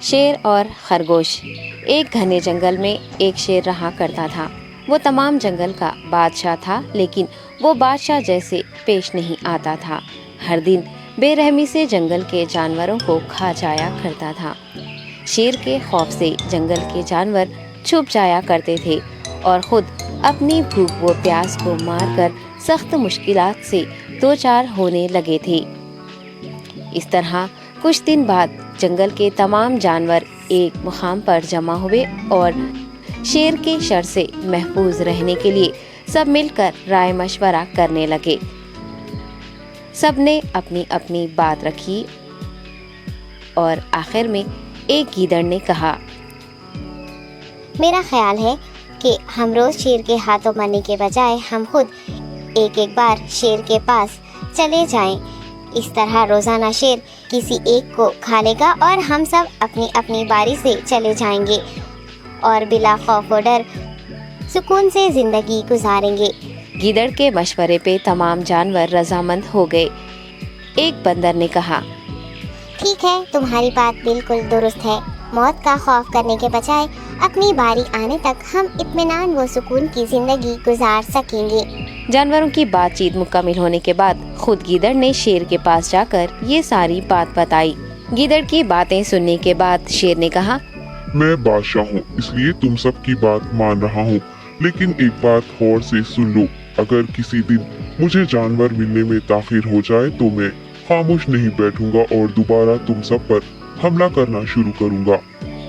شیر اور خرگوش۔ ایک گھنے جنگل میں ایک شیر رہا کرتا تھا۔ وہ تمام جنگل کا بادشاہ تھا، لیکن وہ بادشاہ جیسے پیش نہیں آتا تھا۔ ہر دن بے رحمی سے جنگل کے جانوروں کو کھا جایا کرتا تھا۔ شیر کے خوف سے جنگل کے جانور چھپ جایا کرتے تھے اور خود اپنی بھوک و پیاس کو مار کر سخت مشکلات سے دوچار ہونے لگے تھے۔ اس طرح کچھ دن بعد جنگل کے تمام جانور ایک مقام پر جمع ہوئے اور شیر کے شر سے محفوظ رہنے کے لیے سب مل کر رائے مشورہ کرنے لگے۔ سب نے اپنی اپنی بات رکھی اور آخر میں ایک گیدڑ نے کہا، میرا خیال ہے کہ ہم روز شیر کے ہاتھوں مرنے کے بجائے ہم خود ایک بار شیر کے پاس چلے جائیں۔ اس طرح روزانہ شیر کسی ایک کو کھا لے گا اور ہم سب اپنی اپنی باری سے چلے جائیں گے اور بلا خوف و ڈر سکون سے زندگی گزاریں گے۔ گیدڑ کے مشورے پہ تمام جانور رضامند ہو گئے۔ ایک بندر نے کہا، ٹھیک ہے، تمہاری بات بالکل درست ہے۔ موت کا خوف کرنے کے بجائے اپنی باری آنے تک ہم اطمینان و سکون کی زندگی گزار سکیں گے۔ جانوروں کی بات چیت مکمل ہونے کے بعد خود گیدڑ نے شیر کے پاس جا کر یہ ساری بات بتائی۔ گیدڑ کی باتیں سننے کے بعد شیر نے کہا، میں بادشاہ ہوں، اس لیے تم سب کی بات مان رہا ہوں، لیکن ایک بات غور سے سن لو۔ اگر کسی دن مجھے جانور ملنے میں تاخیر ہو جائے تو میں خاموش نہیں بیٹھوں گا اور دوبارہ تم سب پر حملہ کرنا شروع کروں گا۔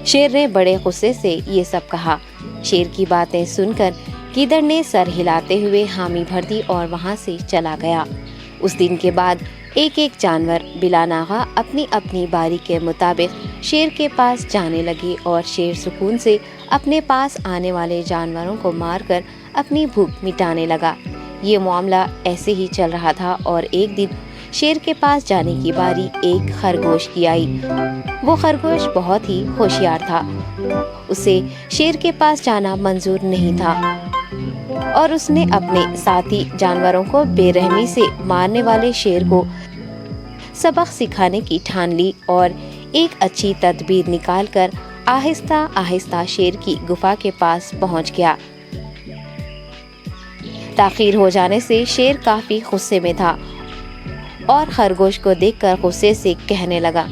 شیر نے بڑے غصے سے یہ سب کہا۔ شیر کی باتیں سن کر گیدڑ نے سر ہلاتے ہوئے حامی بھر دی اور وہاں سے چلا گیا۔ اس دن کے بعد ایک ایک جانور بلا ناغہ اپنی اپنی باری کے مطابق شیر کے پاس جانے لگے اور شیر سکون سے اپنے پاس آنے والے جانوروں کو مار کر اپنی بھوک مٹانے لگا۔ یہ معاملہ ایسے ہی چل رہا تھا اور ایک دن شیر کے پاس جانے کی باری ایک خرگوش کی آئی۔ وہ خرگوش بہت ہی ہوشیار تھا۔ اسے شیر کے پاس جانا منظور نہیں تھا اور اس نے اپنے ساتھی جانوروں کو بے رحمی سے مارنے والے شیر کو سبق سکھانے کی ٹھان لی اور ایک اچھی تدبیر نکال کر آہستہ آہستہ شیر کی گفا کے پاس پہنچ گیا۔ تاخیر ہو جانے سے شیر کافی غصے میں تھا اور خرگوش کو دیکھ کر غصے سے کہنے لگا،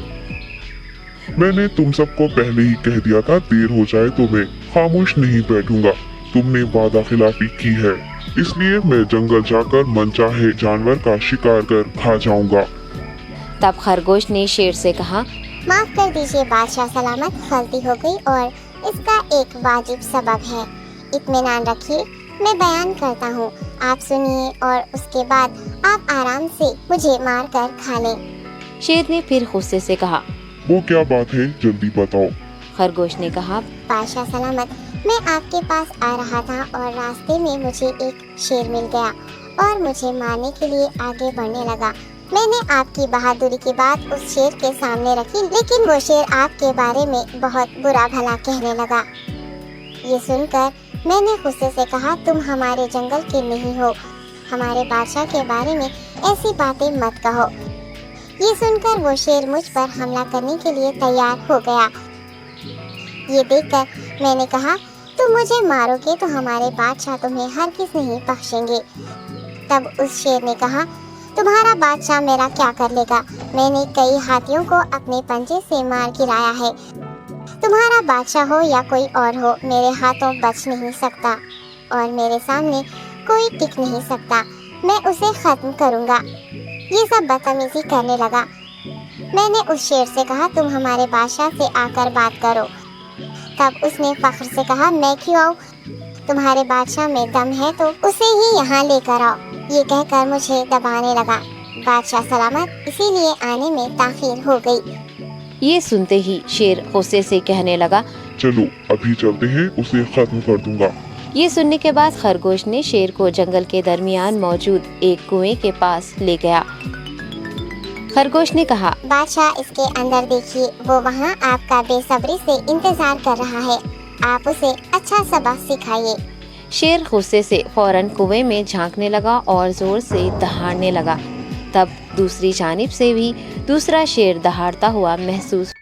میں نے تم سب کو پہلے ہی کہہ دیا تھا، دیر ہو جائے تو میں خاموش نہیں بیٹھوں گا۔ تم نے وعدہ خلافی کی ہے، اس لیے میں جنگل جا کر من چاہے جانور کا شکار کر کھا جاؤں گا۔ تب خرگوش نے شیر سے کہا، معاف کر دیجیے بادشاہ سلامت، غلطی ہو گئی اور اس کا ایک واجب سبب ہے۔ اطمینان رکھیے، میں بیان کرتا ہوں، آپ سنیے اور اس کے بعد آپ آرام سے مجھے مار کر کھا لیں۔ شیر نے پھر غصے سے کہا، وہ کیا بات ہے، جلدی بتاؤ۔ خرگوش نے کہا، بادشاہ سلامت، میں آپ کے پاس آ رہا تھا اور راستے میں مجھے ایک شیر مل گیا اور مجھے مارنے کے لیے آگے بڑھنے لگا۔ میں نے آپ کی بہادری کی بات اس شیر کے سامنے رکھی، لیکن وہ شیر آپ کے بارے میں بہت برا بھلا کہنے لگا۔ یہ سن کر میں نے غصے سے کہا، تم ہمارے جنگل کے نہیں ہو، ہمارے بادشاہ کے بارے میں ایسی باتیں مت کہو۔ یہ سن کر وہ شیر مجھ پر حملہ کرنے کے لیے تیار ہو گیا۔ یہ دیکھ کر میں نے کہا، تم مجھے مارو گے تو ہمارے بادشاہ تمہیں ہرگز نہیں بخشیں گے۔ تب اس شیر نے کہا، تمہارا بادشاہ میرا کیا کر لے گا؟ میں نے کئی ہاتھیوں کو اپنے پنجے سے مار گرایا ہے، تمہارا بادشاہ ہو یا کوئی اور ہو، میرے ہاتھوں بچ نہیں سکتا اور میرے سامنے کوئی ٹک نہیں سکتا، میں اسے ختم کروں گا۔ یہ سب بدتمیزی کرنے لگا۔ میں نے اس شیر سے کہا، تم ہمارے بادشاہ سے آ کر بات کرو۔ تب اس نے فخر سے کہا، میں کیوں آؤں؟ تمہارے بادشاہ میں دم ہے تو اسے ہی یہاں لے کر آؤ۔ یہ کہہ کر مجھے دبانے لگا۔ بادشاہ سلامت، اسی لیے آنے میں تاخیر ہو گئی۔ یہ سنتے ہی شیر غصے سے کہنے لگا، چلو ابھی چلتے ہیں، اسے ختم کر دوں گا۔ یہ سننے کے بعد خرگوش نے شیر کو جنگل کے درمیان موجود ایک کنویں کے پاس لے گیا۔ خرگوش نے کہا، بادشاہ اس کے اندر دیکھیے، وہ وہاں آپ کا بے صبری سے انتظار کر رہا ہے، آپ اسے اچھا سبق سکھائیے۔ شیر غصے سے فوراً کنویں میں جھانکنے لگا اور زور سے دہاڑنے لگا۔ تب دوسری جانب سے بھی دوسرا شیر دہاڑتا ہوا محسوس